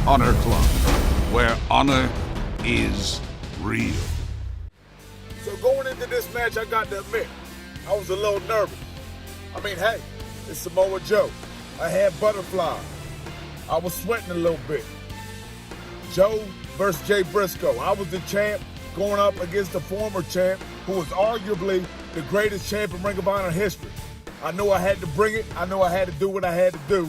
Honor Club, where honor is real. So going into this match, I got to admit, I was a little nervous. I mean, hey, it's Samoa Joe. I had butterflies. I was sweating a little bit. Joe versus Jay Briscoe. I was the champ going up against the former champ, who was arguably the greatest champ in Ring of Honor history. I knew I had to bring it. I knew I had to do what I had to do.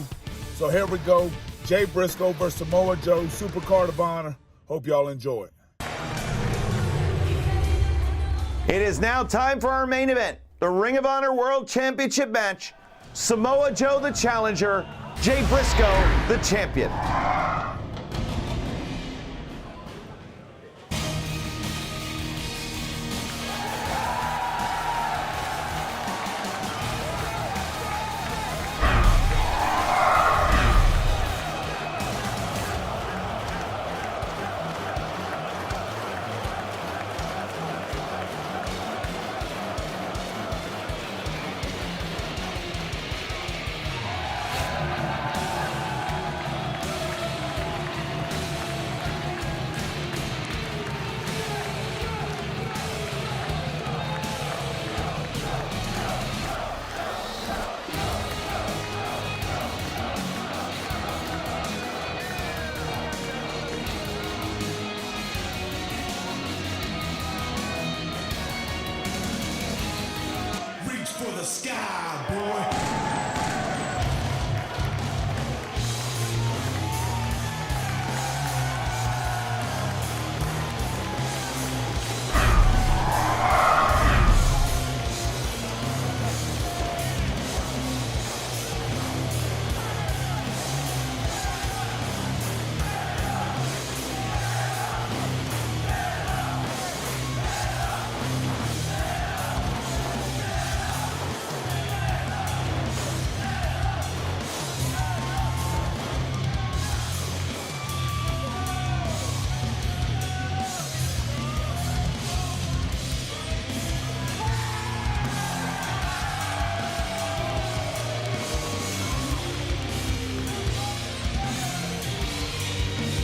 So here we go. Jay Briscoe versus Samoa Joe, Supercard of Honor. Hope y'all enjoy it. It is now time for our main event, the Ring of Honor World Championship match. Samoa Joe, the challenger, Jay Briscoe, the champion. For the sky, boy.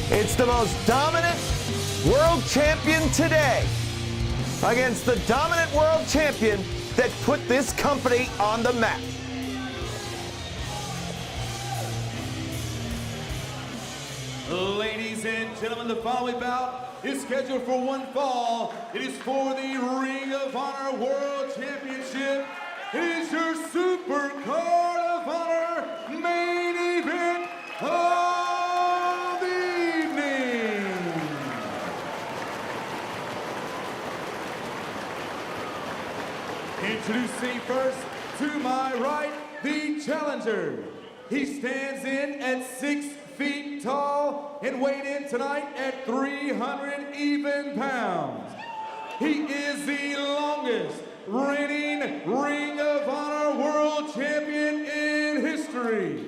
It's the most dominant world champion today against the dominant world champion that put this company on the map. Ladies and gentlemen, the following bout is scheduled for one fall. It is for the Ring of Honor World Championship. It is your Supercard of Honor main event of the evening. Introducing first, to my right, the challenger. He stands in at 6 feet tall and weighed in tonight at 300 even pounds. He is the longest reigning Ring of Honor World Champion in history.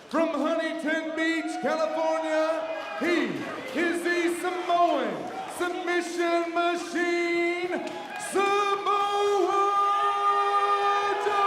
From Huntington Beach, California, he is the Samoan submission machine, Samoa Joe.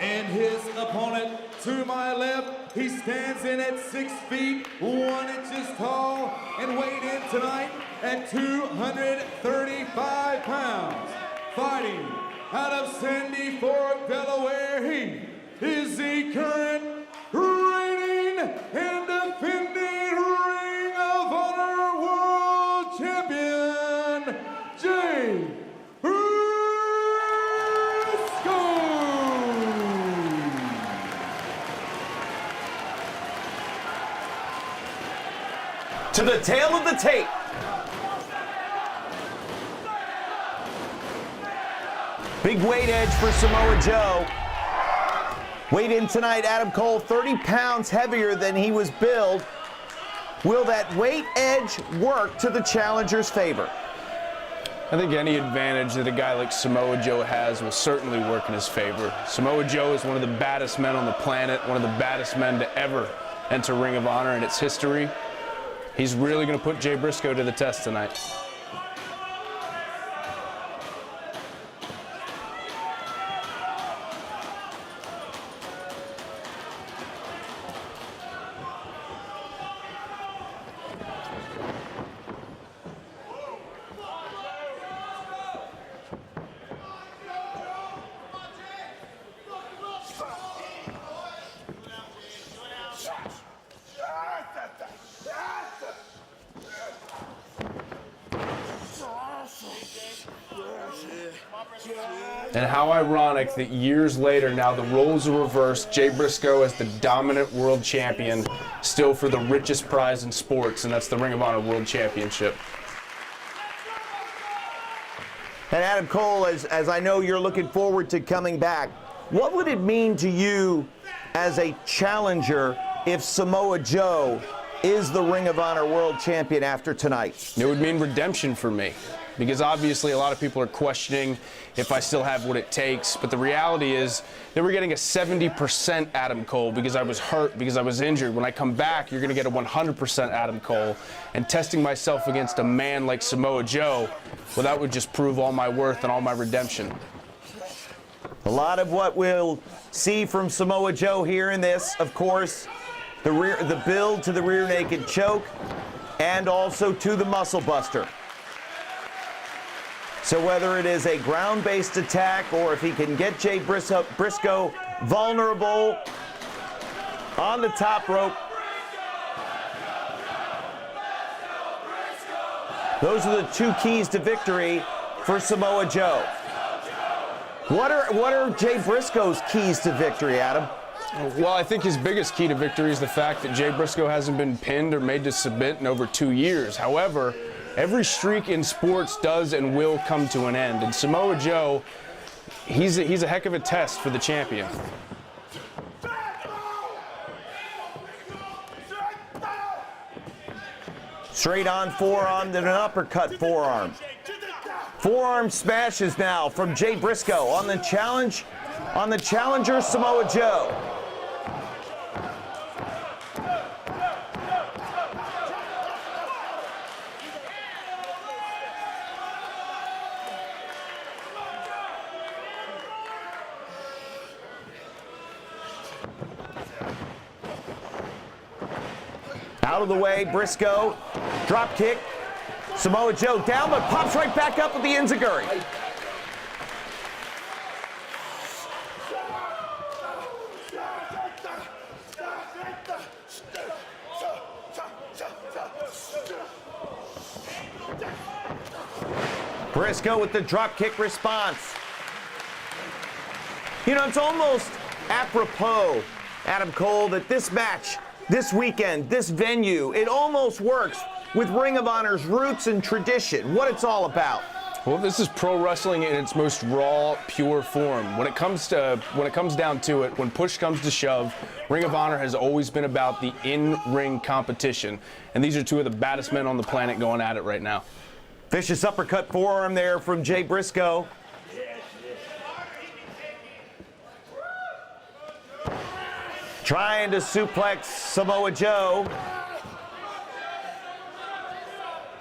And his opponent to my left, he stands in at 6 feet, 1 inches tall, and weighed in tonight at 235 pounds. Fighting out of Sandy Fork, Delaware, he is the current reigning and defending Ring of Honor World Champion, Jay To the tail of the tape. Big weight edge for Samoa Joe. Weighed in tonight, Adam Cole, 30 pounds heavier than he was billed. Will that weight edge work to the challenger's favor? I think any advantage that a guy like Samoa Joe has will certainly work in his favor. Samoa Joe is one of the baddest men on the planet, one of the baddest men to ever enter Ring of Honor and its history. He's really going to put Jay Briscoe to the test tonight. And how ironic that years later, now the roles are reversed. Jay Briscoe as the dominant world champion, still for the richest prize in sports, and that's the Ring of Honor World Championship. And Adam Cole, as I know you're looking forward to coming back, what would it mean to you as a challenger if Samoa Joe is the Ring of Honor World Champion after tonight? It would mean redemption for me, because obviously a lot of people are questioning if I still have what it takes, but the reality is that we're getting a 70% Adam Cole because I was hurt, because I was injured. When I come back, you're going to get a 100% Adam Cole, and testing myself against a man like Samoa Joe, well, that would just prove all my worth and all my redemption. A lot of what we'll see from Samoa Joe here in this, of course, the build to the rear naked choke and also to the muscle buster. So whether it is a ground-based attack or if he can get Jay Briscoe vulnerable on the top rope, those are the two keys to victory for Samoa Joe. What are Jay Briscoe's keys to victory, Adam? Well, I think his biggest key to victory is the fact that Jay Briscoe hasn't been pinned or made to submit in over 2 years. However, every streak in sports does and will come to an end. And Samoa Joe, he's a heck of a test for the champion. Straight on forearm, then an uppercut forearm. Forearm smashes now from Jay Briscoe on the challenger Samoa Joe. Out of the way, Briscoe, drop kick. Samoa Joe down, but pops right back up with the enziguri. Briscoe with the drop kick response. You know, it's almost apropos, Adam Cole, that this match, this weekend, this venue, it almost works with Ring of Honor's roots and tradition, what it's all about. Well, this is pro wrestling in its most raw, pure form. When it comes down to it, when push comes to shove, Ring of Honor has always been about the in-ring competition. And these are two of the baddest men on the planet going at it right now. Vicious uppercut forearm there from Jay Briscoe. Trying to suplex Samoa Joe.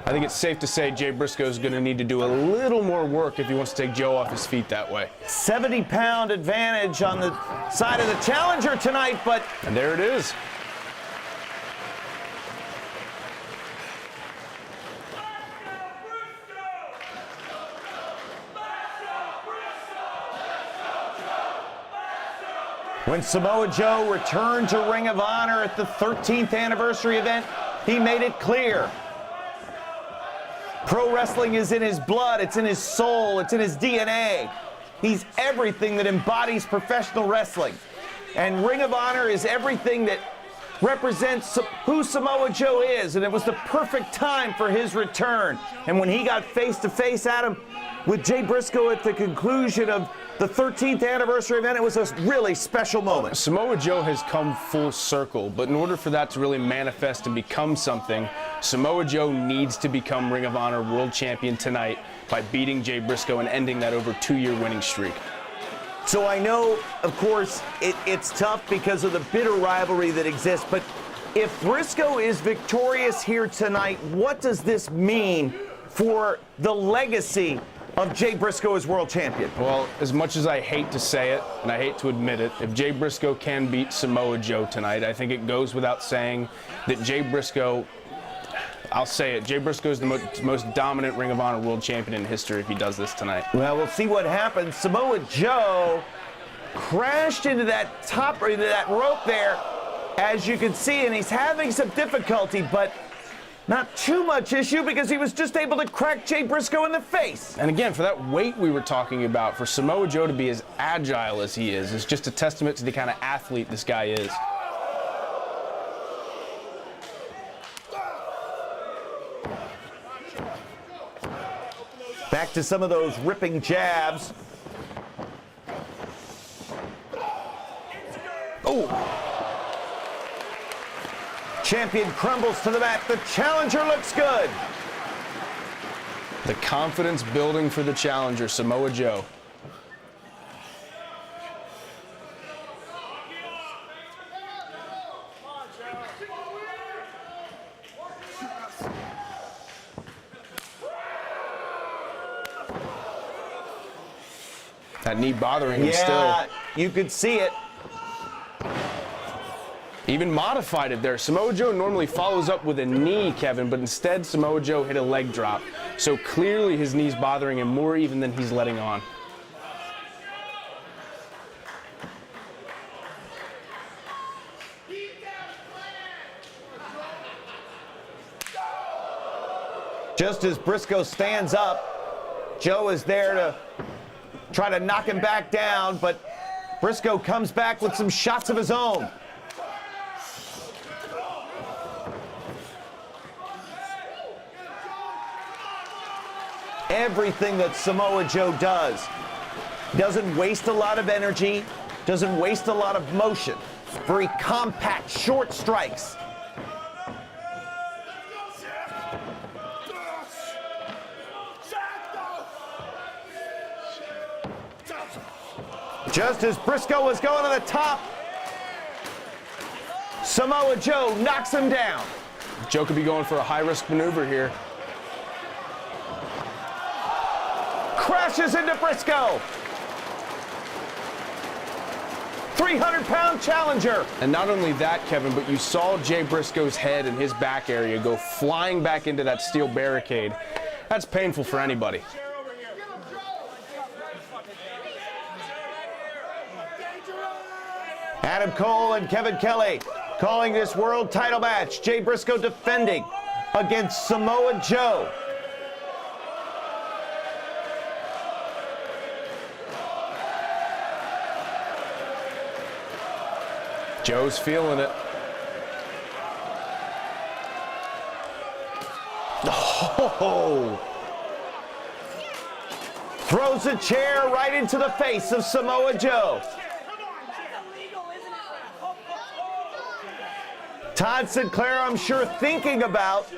I think it's safe to say Jay Briscoe is going to need to do a little more work if he wants to take Joe off his feet that way. 70-pound advantage on the side of the challenger tonight, but... And there it is. When Samoa Joe returned to Ring of Honor at the 13th anniversary event, he made it clear. Pro wrestling is in his blood, it's in his soul, it's in his DNA. He's everything that embodies professional wrestling. And Ring of Honor is everything that represents who Samoa Joe is. And it was the perfect time for his return. And when he got face-to-face, Adam, with Jay Briscoe at the conclusion of the 13th anniversary event, it was a really special moment. Samoa Joe has come full circle, but in order for that to really manifest and become something, Samoa Joe needs to become Ring of Honor World Champion tonight by beating Jay Briscoe and ending that over 2-year winning streak. So I know, of course, it's tough because of the bitter rivalry that exists, but If Briscoe is victorious here tonight, what does this mean for the legacy of Jay Briscoe as world champion? Well, as much as I hate to say it, and I hate to admit it, if Jay Briscoe can beat Samoa Joe tonight, I think it goes without saying that Jay Briscoe, I'll say it, Jay Briscoe is the most dominant Ring of Honor world champion in history if he does this tonight. Well, we'll see what happens. Samoa Joe crashed into that rope there, as you can see, and he's having some difficulty, but not too much issue because he was just able to crack Jay Briscoe in the face. And again, for that weight we were talking about, for Samoa Joe to be as agile as he is just a testament to the kind of athlete this guy is. Back to some of those ripping jabs. Oh! Champion crumbles to the mat. The challenger looks good. The confidence building for the challenger, Samoa Joe. That knee bothering him still. Yeah, you could see it. Even modified it there. Samoa Joe normally follows up with a knee, Kevin, but instead Samoa Joe hit a leg drop. So clearly his knee's bothering him more even than he's letting on. Just as Briscoe stands up, Joe is there to try to knock him back down, but Briscoe comes back with some shots of his own. Everything that Samoa Joe does, doesn't waste a lot of energy, doesn't waste a lot of motion. Very compact, short strikes. Just as Briscoe was going to the top, Samoa Joe knocks him down. Joe could be going for a high-risk maneuver here. Crashes into Briscoe. 300-pound challenger. And not only that, Kevin, but you saw Jay Briscoe's head and his back area go flying back into that steel barricade. That's painful for anybody. Adam Cole and Kevin Kelly calling this world title match. Jay Briscoe defending against Samoa Joe. Joe's feeling it. Oh! Throws a chair right into the face of Samoa Joe. Todd Sinclair, I'm sure, thinking about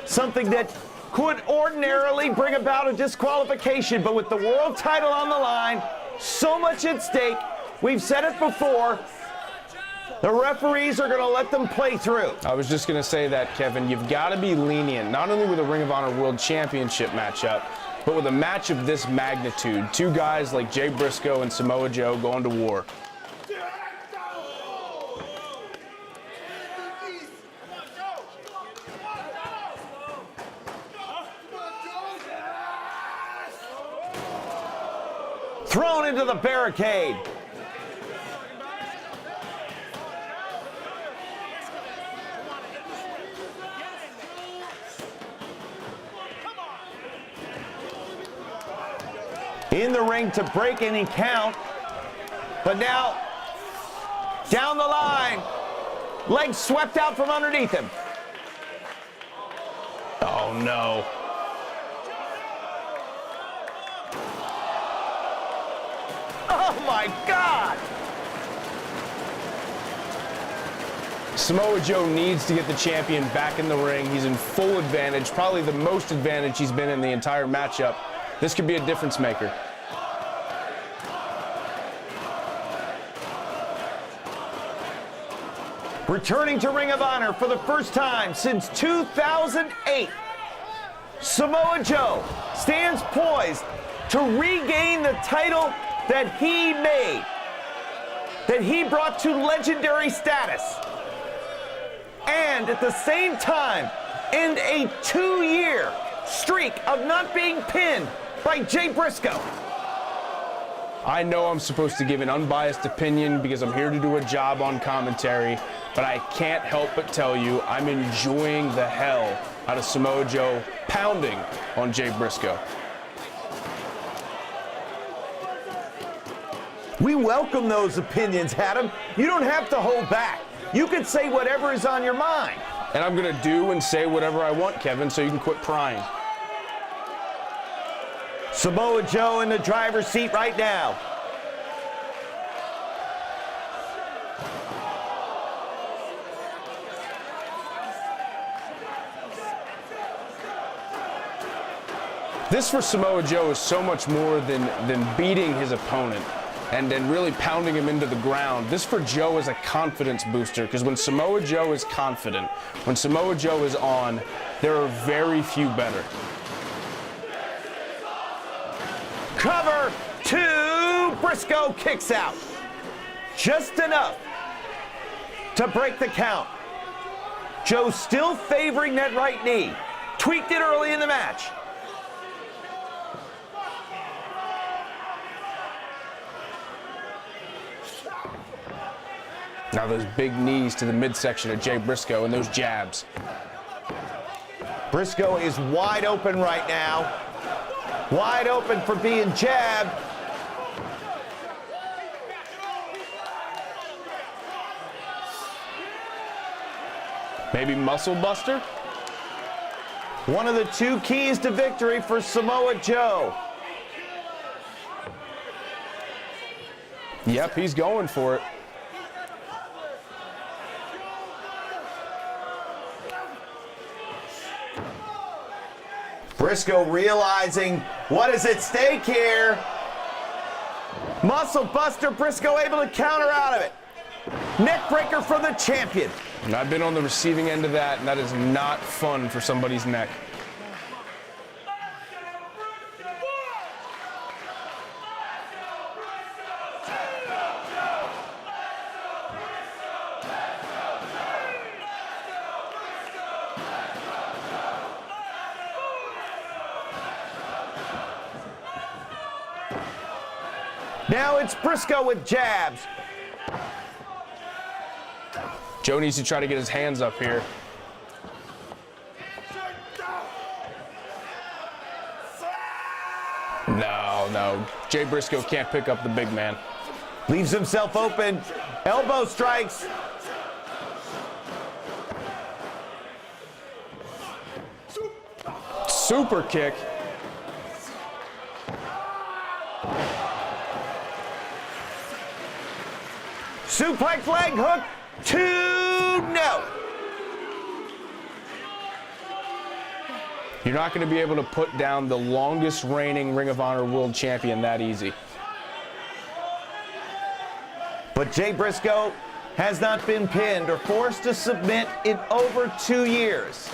something that could ordinarily bring about a disqualification, but with the world title on the line, so much at stake, we've said it before, the referees are going to let them play through. I was just going to say that, Kevin. You've got to be lenient, not only with a Ring of Honor World Championship matchup, but with a match of this magnitude. Two guys like Jay Briscoe and Samoa Joe going to war. Thrown into the barricade. In the ring to break any count, but now down the line, legs swept out from underneath him. Oh no. Oh my God! Samoa Joe needs to get the champion back in the ring. He's in full advantage, probably the most advantage he's been in the entire matchup. This could be a difference maker. Returning to Ring of Honor for the first time since 2008, Samoa Joe stands poised to regain the title that he made, that he brought to legendary status, and at the same time end a 2-year streak of not being pinned by Jay Briscoe. I know I'm supposed to give an unbiased opinion because I'm here to do a job on commentary, but I can't help but tell you I'm enjoying the hell out of Samoa Joe pounding on Jay Briscoe. We welcome those opinions, Adam. You don't have to hold back. You can say whatever is on your mind. And I'm gonna do and say whatever I want, Kevin, so you can quit prying. Samoa Joe in the driver's seat right now. This for Samoa Joe is so much more than beating his opponent and then really pounding him into the ground. This for Joe is a confidence booster, because when Samoa Joe is confident, when Samoa Joe is on, there are very few better. Cover 2, Briscoe kicks out. Just enough to break the count. Joe still favoring that right knee. Tweaked it early in the match. Now those big knees to the midsection of Jay Briscoe and those jabs. Briscoe is wide open right now. Wide open for being jabbed. Maybe muscle buster? One of the 2 keys to victory for Samoa Joe. Yep, he's going for it. Briscoe realizing what is at stake here. Muscle buster, Briscoe able to counter out of it. Neck breaker for the champion. And I've been on the receiving end of that, and that is not fun for somebody's neck. Now it's Briscoe with jabs. Joe needs to try to get his hands up here. No. Jay Briscoe can't pick up the big man. Leaves himself open. Elbow strikes. Super kick. Suplex leg hook. 2, no. You're not going to be able to put down the longest reigning Ring of Honor World Champion that easy. But Jay Briscoe has not been pinned or forced to submit in over 2 years.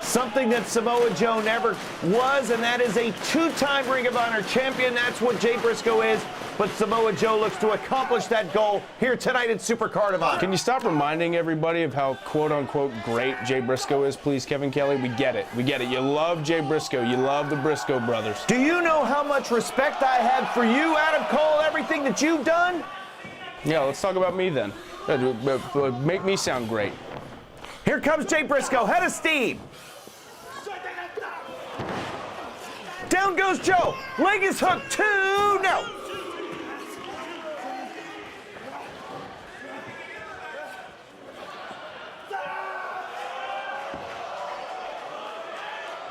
Something that Samoa Joe never was, and that is a 2-time Ring of Honor champion. That's what Jay Briscoe is. But Samoa Joe looks to accomplish that goal here tonight at Supercard of Honor. Can you stop reminding everybody of how quote-unquote great Jay Briscoe is, please, Kevin Kelly? We get it. We get it. You love Jay Briscoe. You love the Briscoe brothers. Do you know how much respect I have for you, Adam Cole, everything that you've done? Yeah, let's talk about me then. Make me sound great. Here comes Jay Briscoe, head of steam. Down goes Joe. Leg is hooked. 2, no.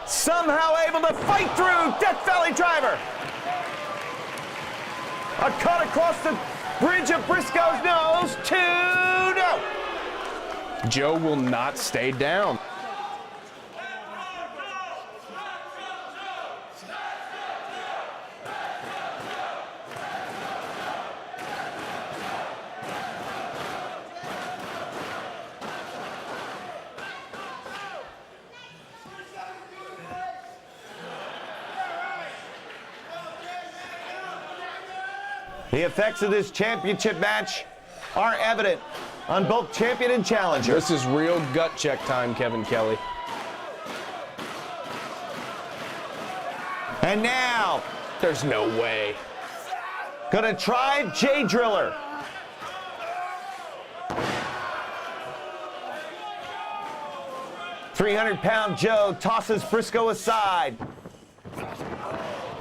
Somehow able to fight through. Death Valley driver. A cut across the bridge of Briscoe's nose. 2, no. Joe will not stay down. The effects of this championship match are evident on both champion and challenger. This is real gut check time, Kevin Kelly. And now, There's no way. gonna try Jay Driller. £300 Joe tosses Briscoe aside.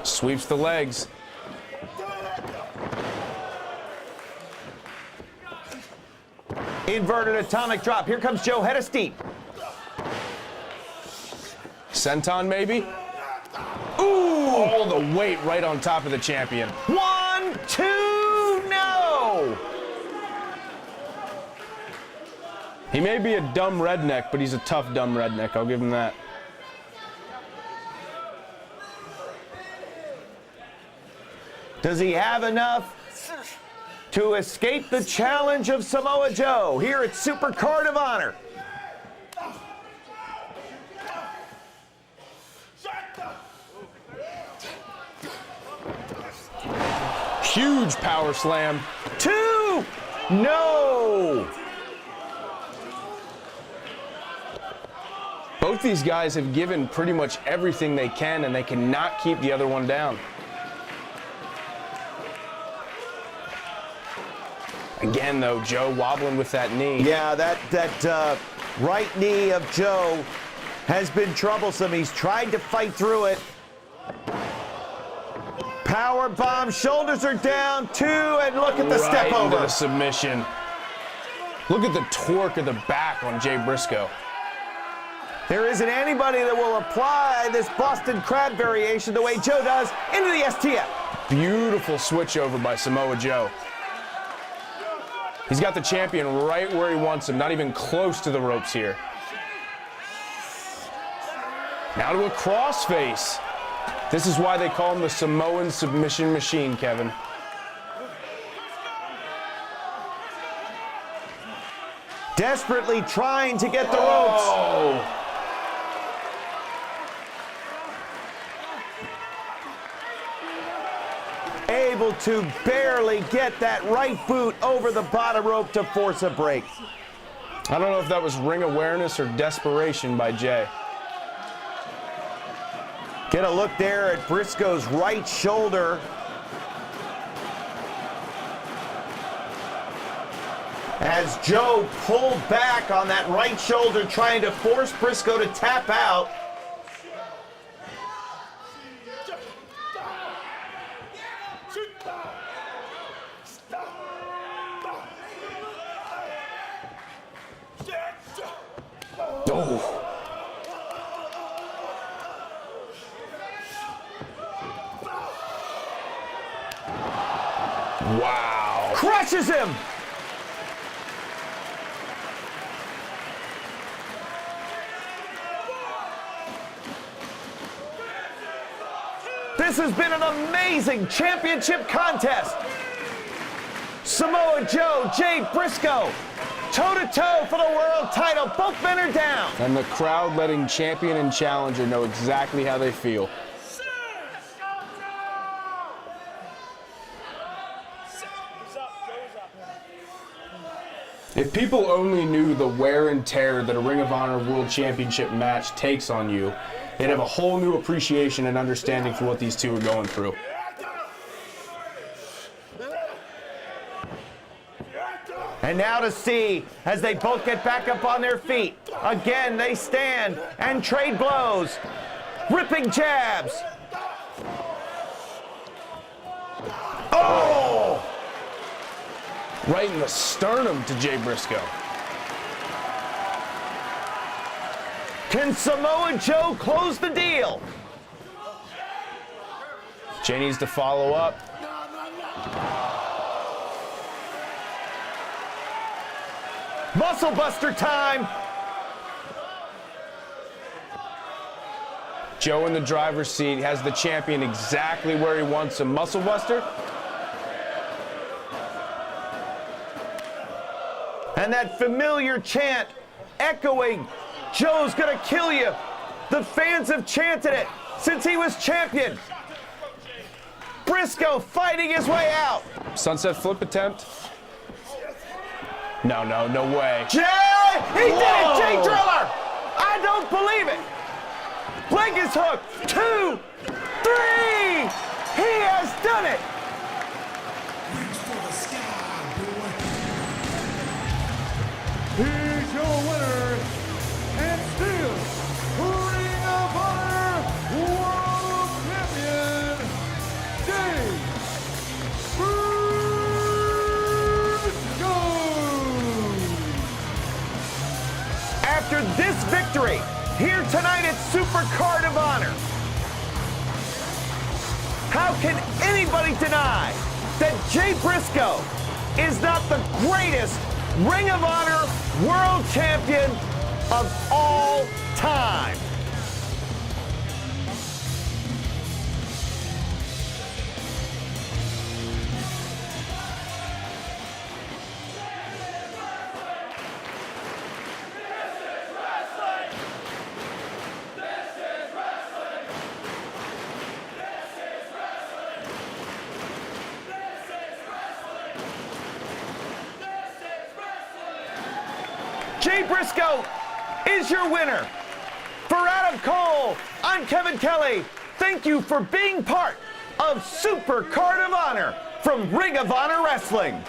Sweeps the legs. Inverted atomic drop. Here comes Joe, head of steam. Senton maybe? Ooh! All the weight right on top of the champion. 1, 2, no! He may be a dumb redneck, but he's a tough dumb redneck. I'll give him that. Does he have enough to escape the challenge of Samoa Joe here at Supercard of Honor? Huge power slam. 2, no! Both these guys have given pretty much everything they can, and they cannot keep the other one down. Again, though, Joe wobbling with that knee. Yeah, that right knee of Joe has been troublesome. He's tried to fight through it. Power bomb, shoulders are down, 2, and look at the step Right into over. the submission. Look at the torque of the back on Jay Briscoe. There isn't anybody that will apply this Boston Crab variation the way Joe does into the STF. Beautiful switch over by Samoa Joe. He's got the champion right where he wants him, not even close to the ropes here. Now to a crossface. This is why they call him the Samoan submission machine, Kevin. Desperately trying to get the ropes. Oh. Able to barely get that right boot over the bottom rope to force a break. I don't know if that was ring awareness or desperation by Jay. Get a look there at Briscoe's right shoulder. As Joe pulled back on that right shoulder, trying to force Briscoe to tap out. Oh. Wow. Crushes him. This has been an amazing championship contest. Samoa Joe, Jay Briscoe, toe-to-toe for the world title. Both men are down. And the crowd letting champion and challenger know exactly how they feel. If people only knew the wear and tear that a Ring of Honor World Championship match takes on you, they'd have a whole new appreciation and understanding for what these two are going through. And now to see, as they both get back up on their feet. Again, they stand and trade blows. Ripping jabs. Oh! Right in the sternum to Jay Briscoe. Can Samoa Joe close the deal? Jay needs to follow up. Muscle buster time. Joe in the driver's seat has the champion exactly where he wants him. Muscle buster. And that familiar chant echoing, Joe's gonna kill you. The fans have chanted it since he was champion. Briscoe fighting his way out. Sunset flip attempt. No way. Jay! He did it, Jay Driller! I don't believe it. Leg is hooked. 2, 3. He has done it. Reach for the sky, boy. Here's your winner, and still Ring of Honor World Champion, Jay Briscoe. After this victory, here tonight at Supercard of Honor, how can anybody deny that Jay Briscoe is not the greatest Ring of Honor World Champion of all time? Jay Briscoe is your winner. For Adam Cole, I'm Kevin Kelly. Thank you for being part of Supercard of Honor from Ring of Honor Wrestling.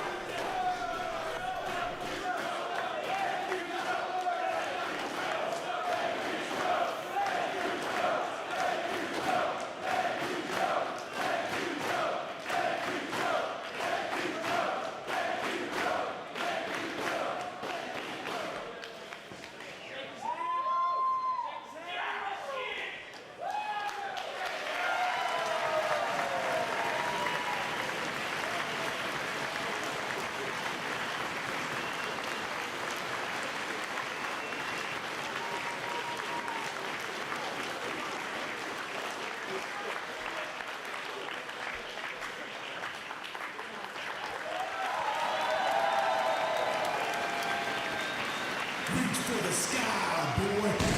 Reach for the sky, boy.